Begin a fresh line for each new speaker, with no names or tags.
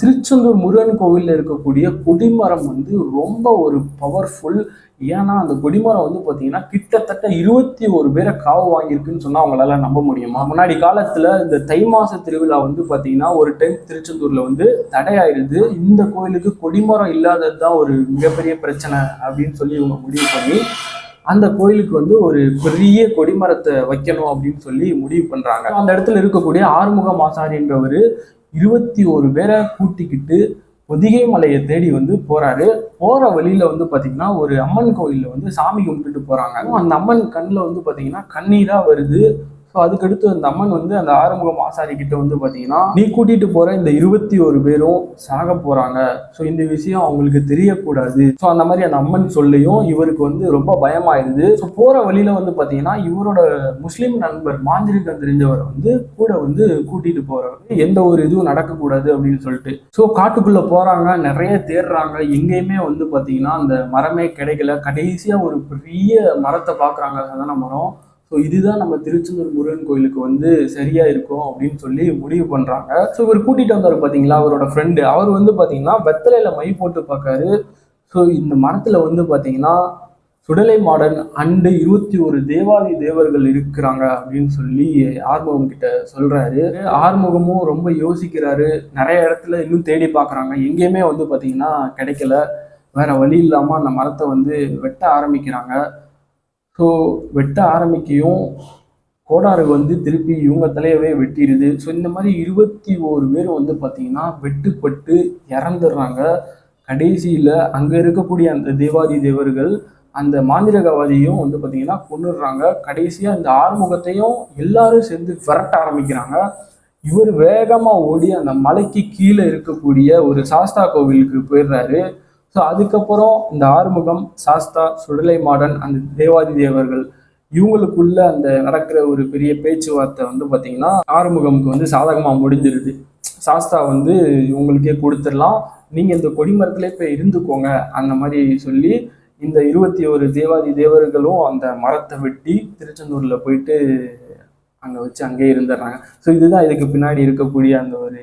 திருச்செந்தூர் முருகன் கோவிலில் இருக்கக்கூடிய கொடிமரம் வந்து ரொம்ப ஒரு பவர்ஃபுல். ஏன்னா அந்த கொடிமரம் வந்து பார்த்தீங்கன்னா கிட்டத்தட்ட 21 பேரை காவு வாங்கியிருக்குன்னு சொன்னால் அவங்களால நம்ப முடியுமா? முன்னாடி காலத்தில் இந்த தை மாச திருவிழா வந்து பார்த்தீங்கன்னா ஒரு டைம் திருச்செந்தூரில் வந்து தடையாயிருது. இந்த கோயிலுக்கு கொடிமரம் இல்லாதது தான் ஒரு மிகப்பெரிய பிரச்சனை அப்படின்னு சொல்லி இவங்க முடிவு பண்ணி அந்த கோயிலுக்கு வந்து ஒரு பெரிய கொடிமரத்தை வைக்கணும் அப்படின்னு சொல்லி முடிவு பண்றாங்க. அந்த இடத்துல இருக்கக்கூடிய ஆறுமுகம் ஆசாரின்றவர் 21 பேரை கூட்டிக்கிட்டு பொதிகை மலையை தேடி வந்து போறாரு. போற வழியில வந்து பாத்தீங்கன்னா ஒரு அம்மன் கோயில்ல வந்து சாமி கும்பிட்டுட்டு போறாங்க. அந்த அம்மன் கண்ணில் வந்து பாத்தீங்கன்னா கண்ணீரா வருது. ஸோ அதுக்கடுத்து அந்த அம்மன் வந்து அந்த ஆறுமுகம் ஆசாரி கிட்ட வந்து பார்த்தீங்கன்னா, நீ கூட்டிட்டு போற இந்த 21 பேரும் சாக போறாங்க. ஸோ இந்த விஷயம் அவங்களுக்கு தெரியக்கூடாது. ஸோ அந்த மாதிரி அந்த அம்மன் சொல்லியும் இவருக்கு வந்து ரொம்ப பயமாயிருது. ஸோ போற வழியில வந்து பார்த்தீங்கன்னா இவரோட முஸ்லீம் நண்பர் மாந்திரிகம் தெரிஞ்சவரை வந்து கூட வந்து கூட்டிட்டு போறவர் எந்த ஒரு இதுவும் நடக்கக்கூடாது அப்படின்னு சொல்லிட்டு. ஸோ காட்டுக்குள்ள போறாங்க, நிறைய தேடுறாங்க, எங்கேயுமே வந்து பார்த்தீங்கன்னா அந்த மரமே கிடைக்கல. கடைசியா ஒரு பெரிய மரத்தை பார்க்குறாங்க, சந்தன மரம். ஸோ இதுதான் நம்ம திருச்செந்தூர் முருகன் கோயிலுக்கு வந்து சரியா இருக்கும் அப்படின்னு சொல்லி முடிவு பண்றாங்க. ஸோ இவர் கூட்டிட்டு வந்தாரு பாத்தீங்களா, அவரோட ஃப்ரெண்டு. அவர் வந்து பாத்தீங்கன்னா வெத்தலையில மை போட்டு பார்க்காரு. ஸோ இந்த மரத்துல வந்து பாத்தீங்கன்னா சுடலை மாடன் அண்டு 21 தேவாதி தேவர்கள் இருக்கிறாங்க அப்படின்னு சொல்லி ஆறுமுகம் கிட்ட சொல்றாரு. ஆறுமுகமும் ரொம்ப யோசிக்கிறாரு. நிறைய இடத்துல இன்னும் தேடி பார்க்குறாங்க, எங்கேயுமே வந்து பாத்தீங்கன்னா கிடைக்கல. வேற வழி இல்லாம அந்த மரத்தை வந்து வெட்ட ஆரம்பிக்கிறாங்க. ஸோ வெட்ட ஆரம்பிக்கையும் கோடாறு வந்து திருப்பி இவங்க தலையவே வெட்டிடுது. ஸோ இந்த மாதிரி 21 பேர் வந்து பார்த்தீங்கன்னா வெட்டுப்பட்டு இறந்துடுறாங்க. கடைசியில் அங்கே இருக்கக்கூடிய அந்த தேவாதி தேவர்கள் அந்த மாந்திரகவாதியும் வந்து பார்த்தீங்கன்னா கொன்னுடுறாங்க. கடைசியாக இந்த ஆறுமுகத்தையும் எல்லாரும் சேர்ந்து விரட்ட ஆரம்பிக்கிறாங்க. இவர் வேகமாக ஓடி அந்த மலைக்கு கீழே இருக்கக்கூடிய ஒரு சாஸ்தா கோவிலுக்கு போயிடுறாரு. ஸோ அதுக்கப்புறம் இந்த ஆறுமுகம், சாஸ்தா, சுடலை மாடன், அந்த தேவாதி தேவர்கள் இவங்களுக்குள்ள அந்த நடக்கிற ஒரு பெரிய பேச்சுவார்த்தை வந்து பார்த்தீங்கன்னா ஆறுமுகமுக்கு வந்து சாதகமாக முடிஞ்சிருது. சாஸ்தா வந்து இவங்களுக்கே கொடுத்துடலாம், நீங்கள் இந்த கொடிமரத்திலே போய் இருந்துக்கோங்க அந்த மாதிரி சொல்லி இந்த 21 தேவாதி தேவர்களும் அந்த மரத்தை வெட்டி திருச்செந்தூரில் போயிட்டு அங்கே வச்சு அங்கேயே இருந்துடுறாங்க. ஸோ இதுதான் இதுக்கு பின்னாடி இருக்கக்கூடிய அந்த ஒரு